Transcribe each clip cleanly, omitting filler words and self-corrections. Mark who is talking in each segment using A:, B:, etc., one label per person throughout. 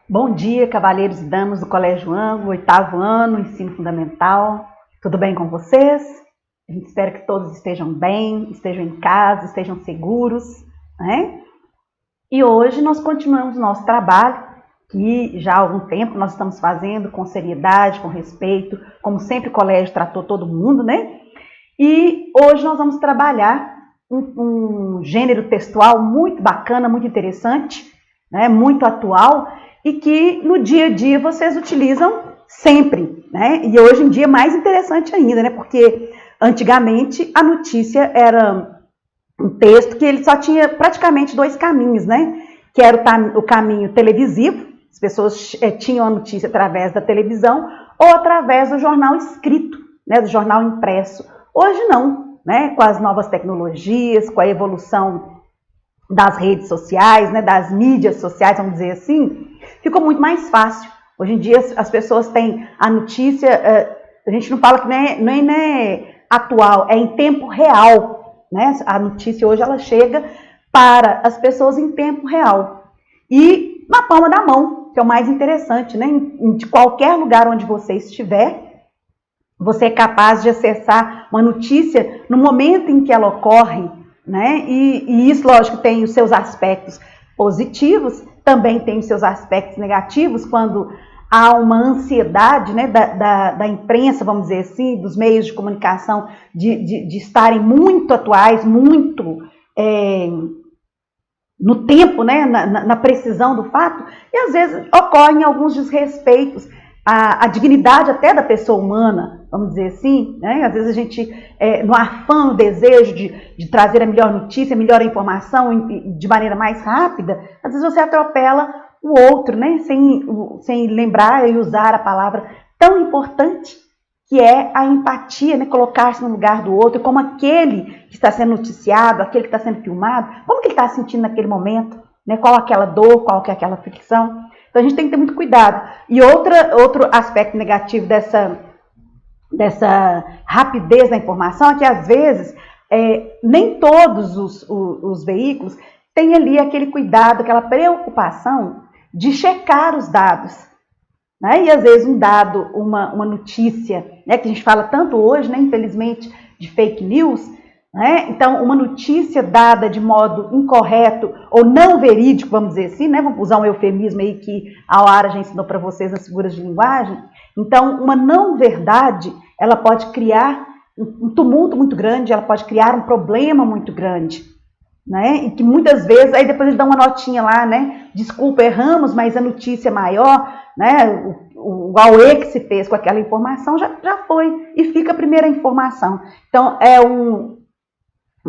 A: Bom dia, cavalheiros e damas do Colégio Ângulo, 8º ano, ensino fundamental. Tudo bem com vocês? A gente espera que todos estejam bem, estejam em casa, estejam seguros, né? E hoje nós continuamos o nosso trabalho, que já há algum tempo nós estamos fazendo com seriedade, com respeito, como sempre o colégio tratou todo mundo, né? E hoje nós vamos trabalhar um gênero textual muito bacana, muito interessante, né? Muito atual, e que no dia a dia vocês utilizam sempre, né? E hoje em dia mais interessante ainda, né? Porque antigamente a notícia era um texto que ele só tinha praticamente dois caminhos, né? Que era o caminho televisivo, as pessoas tinham a notícia através da televisão ou através do jornal escrito, né? Do jornal impresso. Hoje não, né? Com as novas tecnologias, com a evolução das redes sociais, né? Das mídias sociais, vamos dizer assim, ficou muito mais fácil. Hoje em dia as pessoas têm a notícia, a gente não fala que nem é atual, é em tempo real, né? A notícia hoje ela chega para as pessoas em tempo real e na palma da mão, que é o mais interessante, né? De qualquer lugar onde você estiver, você é capaz de acessar uma notícia no momento em que ela ocorre, né? E isso, lógico, tem os seus aspectos positivos, também tem os seus aspectos negativos, quando há uma ansiedade, né, da imprensa, vamos dizer assim, dos meios de comunicação, de estarem muito atuais, muito no tempo, né, na precisão do fato, e às vezes ocorrem alguns desrespeitos à dignidade até da pessoa humana, vamos dizer assim, né? Às vezes a gente, no afã, no desejo de trazer a melhor notícia, a melhor informação de maneira mais rápida, às vezes você atropela o outro, né? Sem lembrar e usar a palavra tão importante que é a empatia, né? Colocar-se no lugar do outro, como aquele que está sendo noticiado, aquele que está sendo filmado, como que ele está sentindo naquele momento, né? Qual aquela dor, qual que é aquela fricção. Então a gente tem que ter muito cuidado. E outro aspecto negativo dessa rapidez da informação é que às vezes nem todos os veículos têm ali aquele cuidado, aquela preocupação de checar os dados, né? E às vezes um dado, uma notícia, né, que a gente fala tanto hoje, né, infelizmente, de fake news, né? Então uma notícia dada de modo incorreto ou não verídico, vamos dizer assim, né? Vamos usar um eufemismo aí que a Oara já ensinou para vocês nas figuras de linguagem. Então uma não verdade, ela pode criar um tumulto muito grande, ela pode criar um problema muito grande, né? E que muitas vezes, aí depois eles dão uma notinha lá, né? Desculpa, erramos, mas a notícia maior, né? O AUE que se fez com aquela informação já foi e fica a primeira informação. Então é um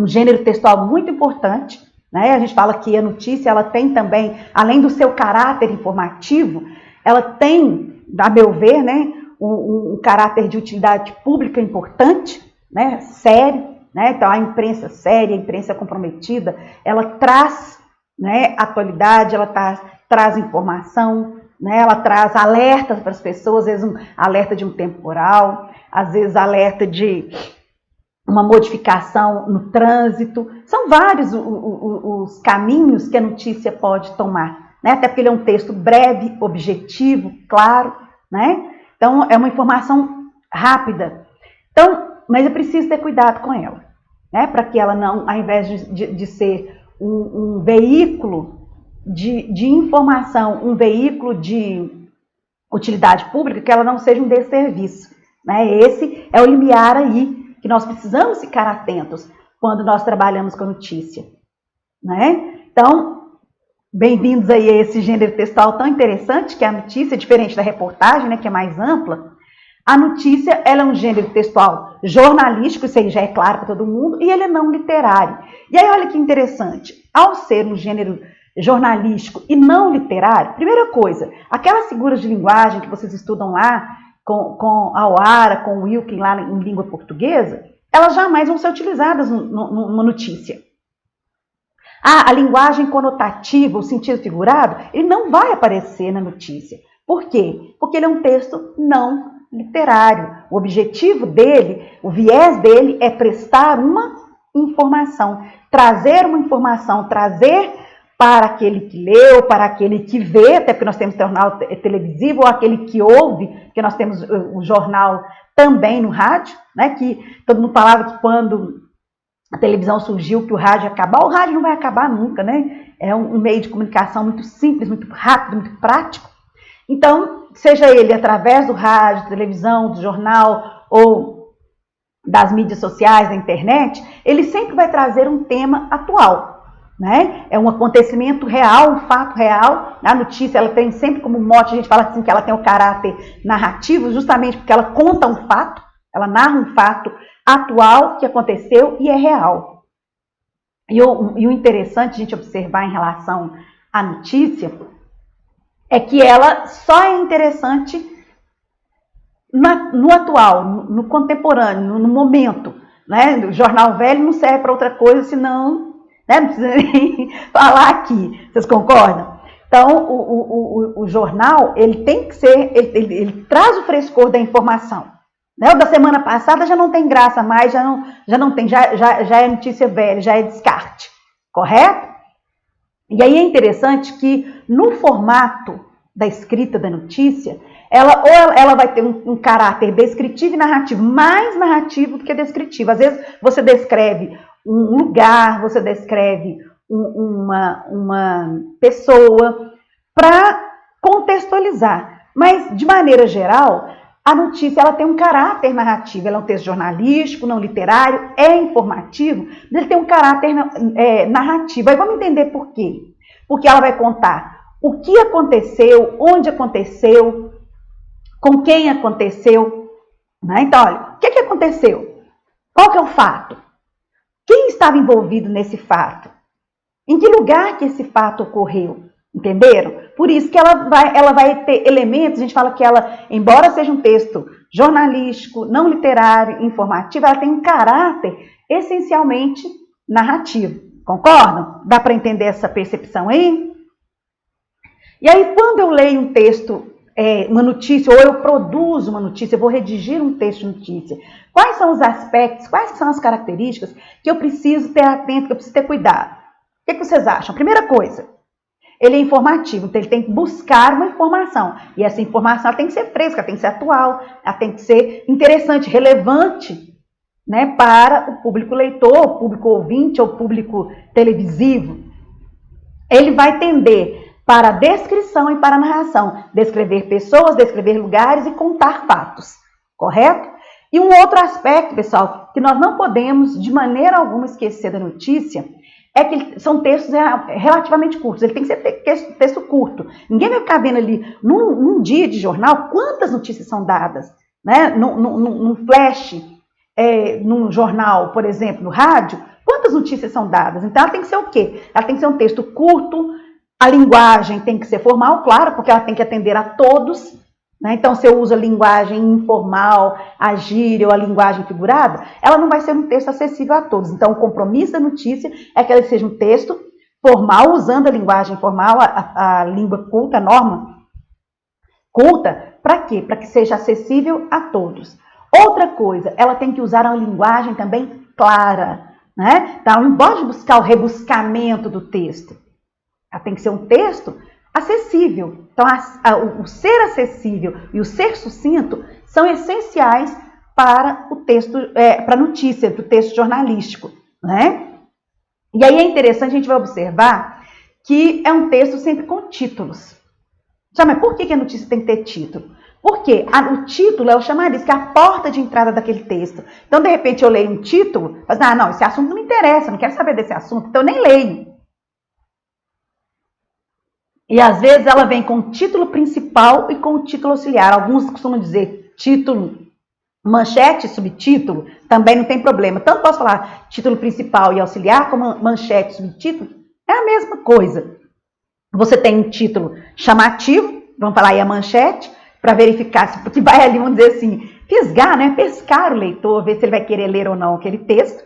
A: gênero textual muito importante, né? A gente fala que a notícia ela tem também, além do seu caráter informativo, ela tem, a meu ver, né, um caráter de utilidade pública importante, né, sério, né? Então a imprensa séria, a imprensa comprometida, ela traz, né, atualidade, ela traz informação, né? Ela traz alertas para as pessoas, às vezes um alerta de um temporal, às vezes alerta de uma modificação no trânsito. São vários os caminhos que a notícia pode tomar, né? Até porque ele é um texto breve, objetivo, claro, né? Então é uma informação rápida. Então, mas é preciso ter cuidado com ela, né? Para que ela não, ao invés de ser um veículo de informação, um veículo de utilidade pública, que ela não seja um desserviço, né? Esse é o limiar aí que nós precisamos ficar atentos quando nós trabalhamos com notícia, né? Então, bem-vindos aí a esse gênero textual tão interessante, que é a notícia, diferente da reportagem, né, que é mais ampla. A notícia, ela é um gênero textual jornalístico, isso aí já é claro para todo mundo, e ele é não literário. E aí, olha que interessante, ao ser um gênero jornalístico e não literário, primeira coisa, aquelas figuras de linguagem que vocês estudam lá, com a Oara, com o Wilkin lá em língua portuguesa, elas jamais vão ser utilizadas numa notícia. A linguagem conotativa, o sentido figurado, ele não vai aparecer na notícia. Por quê? Porque ele é um texto não literário. O objetivo dele, o viés dele é prestar uma informação, trazer para aquele que leu, para aquele que vê, até porque nós temos jornal televisivo, ou aquele que ouve, porque nós temos o jornal também no rádio, né? Que todo mundo falava que quando a televisão surgiu, que o rádio ia acabar. O rádio não vai acabar nunca, né? É um meio de comunicação muito simples, muito rápido, muito prático. Então, seja ele através do rádio, televisão, do jornal ou das mídias sociais, da internet, ele sempre vai trazer um tema atual, né? É um acontecimento real, um fato real. A notícia, ela tem sempre como mote, a gente fala assim que ela tem o caráter narrativo, justamente porque ela conta um fato, ela narra um fato atual que aconteceu e é real. E o interessante a gente observar em relação à notícia é que ela só é interessante no atual, no contemporâneo, no momento, né? O jornal velho não serve para outra coisa, senão, né? Não precisa nem falar aqui, vocês concordam? Então, o jornal, ele tem que ser, ele traz o frescor da informação. Né? O da semana passada já não tem graça mais, já não tem, já é notícia velha, já é descarte, correto? E aí é interessante que no formato da escrita da notícia, ela vai ter um caráter descritivo e narrativo, mais narrativo do que descritivo. Às vezes você descreve um lugar, você descreve uma pessoa para contextualizar, mas de maneira geral, a notícia ela tem um caráter narrativo, ela é um texto jornalístico, não literário, é informativo, mas ele tem um caráter narrativo. Aí vamos entender por quê. Porque ela vai contar o que aconteceu, onde aconteceu, com quem aconteceu. Né? Então, olha, o que aconteceu? Qual que é o fato? Quem estava envolvido nesse fato? Em que lugar que esse fato ocorreu? Entenderam? Por isso que ela vai ter elementos, a gente fala que ela, embora seja um texto jornalístico, não literário, informativo, ela tem um caráter essencialmente narrativo. Concordam? Dá para entender essa percepção aí? E aí, quando eu leio um texto, uma notícia, ou eu produzo uma notícia, eu vou redigir um texto de notícia, quais são os aspectos, quais são as características que eu preciso ter atento, que eu preciso ter cuidado? O que vocês acham? Primeira coisa, ele é informativo, então ele tem que buscar uma informação. E essa informação ela tem que ser fresca, ela tem que ser atual, ela tem que ser interessante, relevante, né, para o público leitor, o público ouvinte ou público televisivo. Ele vai tender para a descrição e para a narração, descrever pessoas, descrever lugares e contar fatos, correto? E um outro aspecto, pessoal, que nós não podemos de maneira alguma esquecer da notícia, é que são textos relativamente curtos, ele tem que ser texto curto. Ninguém vai ficar vendo ali, num dia de jornal, quantas notícias são dadas, né? Num flash, num jornal, por exemplo, no rádio, quantas notícias são dadas? Então, ela tem que ser o quê? Ela tem que ser um texto curto, a linguagem tem que ser formal, claro, porque ela tem que atender a todos, né? Então, se eu uso a linguagem informal, a gíria ou a linguagem figurada, ela não vai ser um texto acessível a todos. Então, o compromisso da notícia é que ela seja um texto formal, usando a linguagem formal, a língua culta, a norma culta, para quê? Para que seja acessível a todos. Outra coisa, ela tem que usar uma linguagem também clara, né? Então, ela não pode buscar o rebuscamento do texto. Ela tem que ser um texto acessível. Então, o ser acessível e o ser sucinto são essenciais para o texto, para a notícia, para o texto jornalístico, né? E aí é interessante, a gente vai observar que é um texto sempre com títulos. Mas por que a notícia tem que ter título? Porque o título é o chamariz, que é a porta de entrada daquele texto. Então, de repente, eu leio um título, mas não, esse assunto não me interessa, não quero saber desse assunto, então eu nem leio. E às vezes ela vem com o título principal e com o título auxiliar. Alguns costumam dizer título, manchete, subtítulo, também não tem problema. Tanto posso falar título principal e auxiliar, como manchete, subtítulo, é a mesma coisa. Você tem um título chamativo, vamos falar aí a manchete, para verificar, porque vai ali, vamos dizer assim, fisgar, né? Pescar o leitor, ver se ele vai querer ler ou não aquele texto.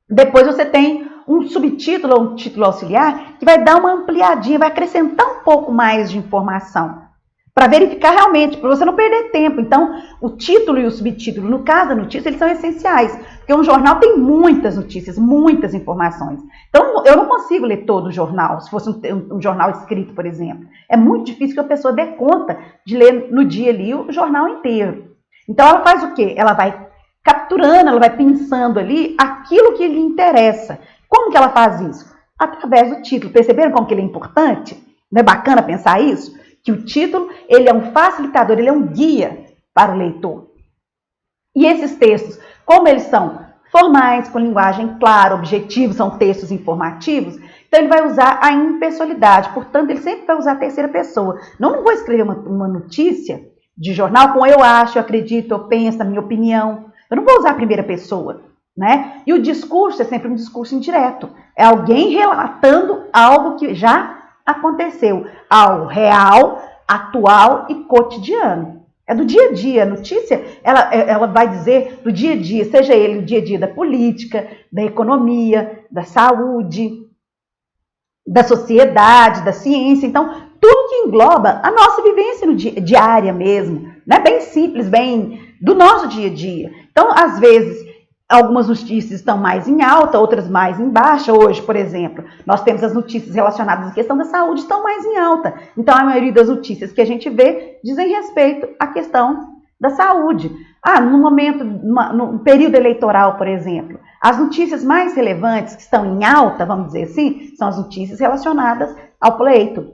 A: Depois você tem um subtítulo ou um título auxiliar que vai dar uma ampliadinha, vai acrescentar um pouco mais de informação para verificar realmente, para você não perder tempo. Então, o título e o subtítulo, no caso da notícia, eles são essenciais, porque um jornal tem muitas notícias, muitas informações. Então, eu não consigo ler todo o jornal, se fosse um jornal escrito, por exemplo. É muito difícil que a pessoa dê conta de ler no dia ali o jornal inteiro. Então, ela faz o quê? Ela vai capturando, ela vai pensando ali aquilo que lhe interessa. Como que ela faz isso? Através do título. Perceberam como que ele é importante? Não é bacana pensar isso? Que o título, ele é um facilitador, ele é um guia para o leitor. E esses textos, como eles são formais, com linguagem clara, objetivos, são textos informativos, então ele vai usar a impessoalidade, portanto, ele sempre vai usar a terceira pessoa. Não vou escrever uma notícia de jornal com eu acho, eu acredito, eu penso, a minha opinião. Eu não vou usar a primeira pessoa, né? E o discurso é sempre um discurso indireto. É alguém relatando algo que já aconteceu, algo real, atual e cotidiano. É do dia a dia. A notícia, ela vai dizer do dia a dia, seja ele o dia a dia da política, da economia, da saúde, da sociedade, da ciência. Então, tudo que engloba a nossa vivência no diária mesmo, né? Bem simples, bem do nosso dia a dia. Então, às vezes, algumas notícias estão mais em alta, outras mais em baixa. Hoje, por exemplo, nós temos as notícias relacionadas à questão da saúde, estão mais em alta. Então, a maioria das notícias que a gente vê dizem respeito à questão da saúde. No momento, no período eleitoral, por exemplo, as notícias mais relevantes que estão em alta, vamos dizer assim, são as notícias relacionadas ao pleito.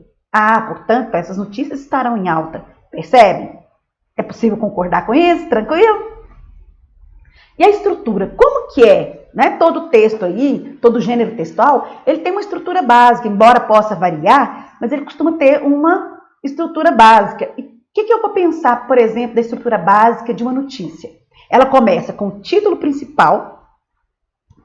A: Portanto, essas notícias estarão em alta. Percebem? É possível concordar com isso? Tranquilo? E a estrutura, como que é? Né? Todo texto aí, todo gênero textual, ele tem uma estrutura básica, embora possa variar, mas ele costuma ter uma estrutura básica. E o que eu vou pensar, por exemplo, da estrutura básica de uma notícia? Ela começa com o título principal,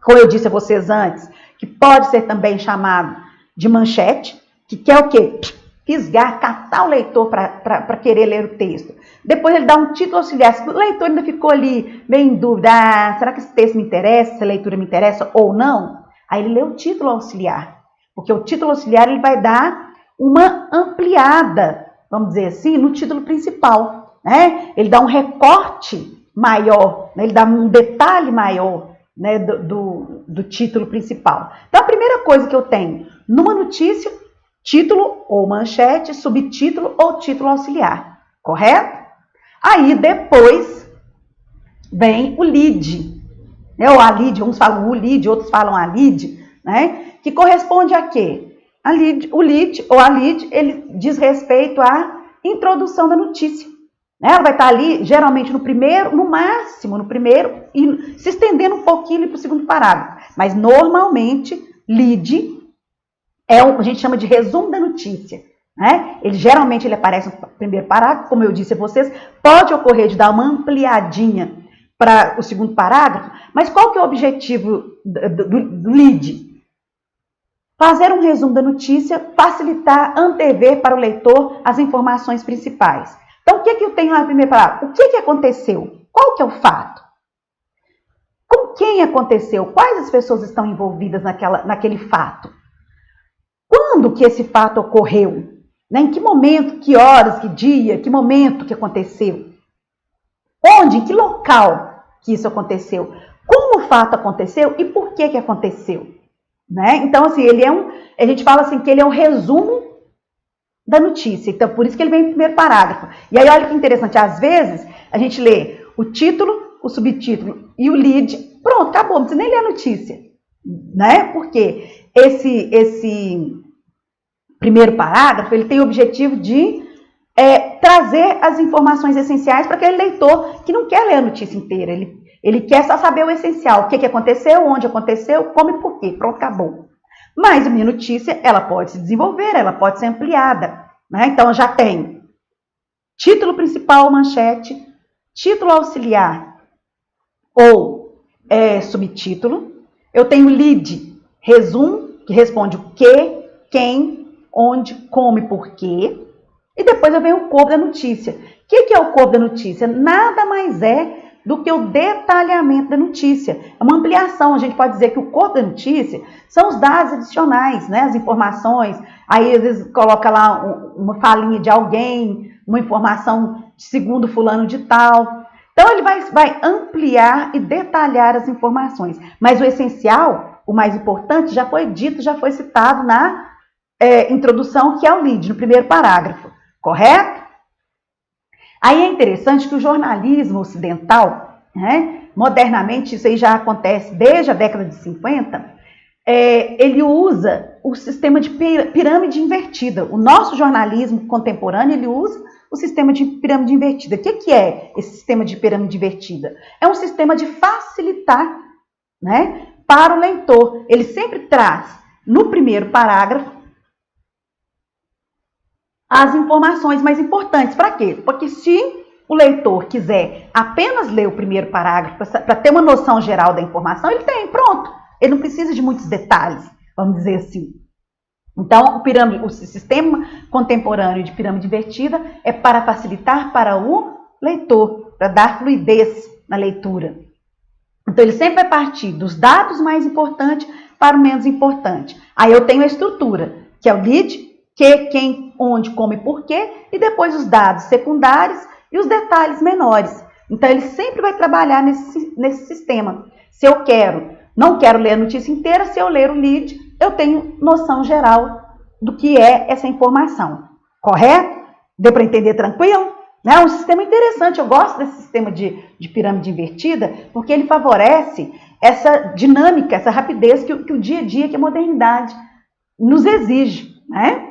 A: como eu disse a vocês antes, que pode ser também chamado de manchete, que quer o quê? Fisgar, catar o leitor para querer ler o texto. Depois ele dá um título auxiliar. Se o leitor ainda ficou ali meio em dúvida, será que esse texto me interessa, essa leitura me interessa ou não? Aí ele lê o título auxiliar. Porque o título auxiliar ele vai dar uma ampliada, vamos dizer assim, no título principal. Né? Ele dá um recorte maior, né? Ele dá um detalhe maior, né, do título principal. Então a primeira coisa que eu tenho numa notícia, título ou manchete, subtítulo ou título auxiliar, correto? Aí depois vem o lead, né? Ou a lead, uns falam o lead, outros falam a lead, né? Que corresponde a quê? O lead ou a lead, ele diz respeito à introdução da notícia. Né? Ela vai estar ali, geralmente no primeiro, no máximo no primeiro, e se estendendo um pouquinho para o segundo parágrafo. Mas normalmente, lead a gente chama de resumo da notícia. Né? Geralmente ele aparece no primeiro parágrafo, como eu disse a vocês, pode ocorrer de dar uma ampliadinha para o segundo parágrafo, mas qual que é o objetivo do lead? Fazer um resumo da notícia, facilitar, antever para o leitor as informações principais. Então, o que eu tenho lá no primeiro parágrafo? O que aconteceu? Qual que é o fato? Com quem aconteceu? Quais as pessoas estão envolvidas naquele fato? Quando que esse fato ocorreu? Né? Em que momento, que horas, que dia, que momento que aconteceu? Onde, em que local que isso aconteceu? Como o fato aconteceu e por que aconteceu? Né? Então, assim, a gente fala assim que ele é um resumo da notícia. Então, por isso que ele vem no primeiro parágrafo. E aí, olha que interessante, às vezes, a gente lê o título, o subtítulo e o lead, pronto, acabou, não precisa nem ler a notícia. Né? Porque esse primeiro parágrafo, ele tem o objetivo de trazer as informações essenciais para aquele leitor que não quer ler a notícia inteira. Ele quer só saber o essencial, o que aconteceu, onde aconteceu, como e por quê. Pronto, acabou. Mas a minha notícia, ela pode se desenvolver, ela pode ser ampliada. Né? Então, eu já tenho título principal, manchete, título auxiliar ou subtítulo. Eu tenho lead, resumo, que responde o que, quem, onde, como e porquê. E depois eu venho o corpo da notícia. O que é o corpo da notícia? Nada mais é do que o detalhamento da notícia. É uma ampliação, a gente pode dizer que o corpo da notícia são os dados adicionais, né? As informações, aí às vezes coloca lá uma falinha de alguém, uma informação segundo fulano de tal. Então ele vai ampliar e detalhar as informações, mas o essencial, o mais importante, já foi dito, já foi citado na introdução, que é o lead, no primeiro parágrafo, correto? Aí é interessante que o jornalismo ocidental, né, modernamente, isso aí já acontece desde a década de 50, ele usa o sistema de pirâmide invertida. O nosso jornalismo contemporâneo, ele usa o sistema de pirâmide invertida. O que é esse sistema de pirâmide invertida? É um sistema de facilitar, né, para o leitor. Ele sempre traz, no primeiro parágrafo, as informações mais importantes. Para quê? Porque se o leitor quiser apenas ler o primeiro parágrafo para ter uma noção geral da informação, ele tem, pronto. Ele não precisa de muitos detalhes, vamos dizer assim. Então, o sistema contemporâneo de pirâmide invertida é para facilitar para o leitor, para dar fluidez na leitura. Então, ele sempre vai partir dos dados mais importantes para o menos importante. Aí eu tenho a estrutura, que é o lead, que, quem, onde, como e porquê, e depois os dados secundários e os detalhes menores. Então, ele sempre vai trabalhar nesse sistema. Se eu não quero ler a notícia inteira, se eu ler o lead, eu tenho noção geral do que é essa informação. Correto? Deu para entender tranquilo? É um sistema interessante, eu gosto desse sistema de pirâmide invertida, porque ele favorece essa dinâmica, essa rapidez que o dia a dia, que a modernidade nos exige, né?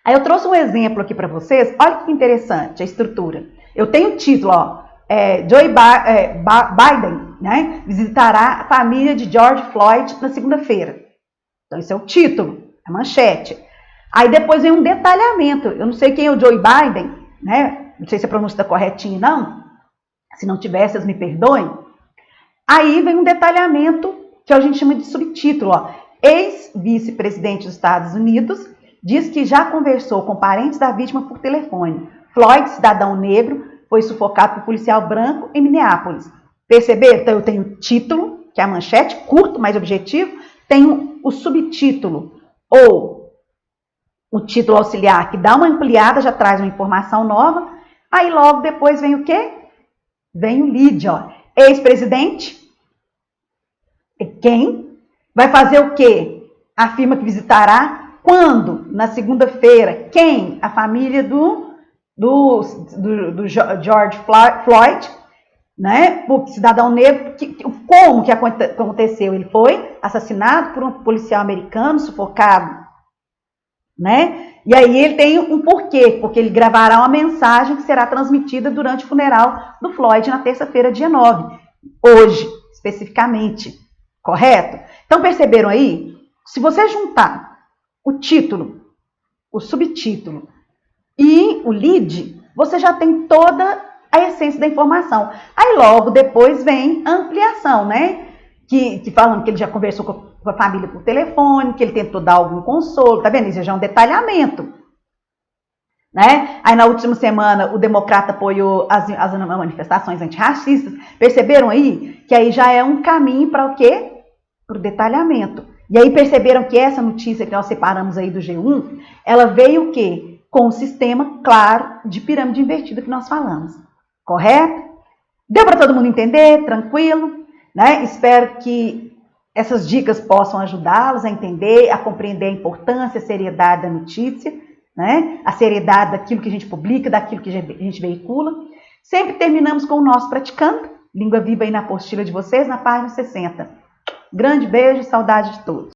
A: Aí eu trouxe um exemplo aqui para vocês, olha que interessante a estrutura. Eu tenho o título, ó, Joe Biden, né, visitará a família de George Floyd na segunda-feira. Então esse é o título, a manchete. Aí depois vem um detalhamento, eu não sei quem é o Joe Biden, né, não sei se a pronúncia está corretinha não, se não tiver, vocês me perdoem. Aí vem um detalhamento que a gente chama de subtítulo, ó, ex-vice-presidente dos Estados Unidos diz que já conversou com parentes da vítima por telefone. Floyd, cidadão negro, foi sufocado por policial branco em Minneapolis. Perceberam? Então eu tenho o título, que é a manchete, curto, mais objetivo. Tenho o subtítulo, ou o título auxiliar, que dá uma ampliada, já traz uma informação nova. Aí logo depois vem o quê? Vem o lead, ó. Ex-presidente. Quem? Vai fazer o quê? Afirma que visitará. Quando? Na segunda-feira. Quem? A família do George Floyd, né? O cidadão negro. Como que aconteceu? Ele foi assassinado por um policial americano, sufocado, né? E aí ele tem um porquê, porque ele gravará uma mensagem que será transmitida durante o funeral do Floyd na terça-feira, dia 9. Hoje, especificamente. Correto? Então perceberam aí? Se você juntar o título, o subtítulo e o lead, você já tem toda a essência da informação. Aí logo depois vem a ampliação, né? Que falando que ele já conversou com a família por telefone, que ele tentou dar algum consolo, tá vendo? Isso já é um detalhamento, né? Aí na última semana o democrata apoiou as manifestações antirracistas. Perceberam aí? Que aí já é um caminho para o quê? Para o detalhamento. E aí perceberam que essa notícia que nós separamos aí do G1, ela veio o quê? Com o sistema, claro, de pirâmide invertida que nós falamos. Correto? Deu para todo mundo entender? Tranquilo? Né? Espero que essas dicas possam ajudá-los a entender, a compreender a importância, a seriedade da notícia, né? A seriedade daquilo que a gente publica, daquilo que a gente veicula. Sempre terminamos com o nosso praticando, língua viva aí na apostila de vocês, na página 60. Grande beijo e saudade de todos.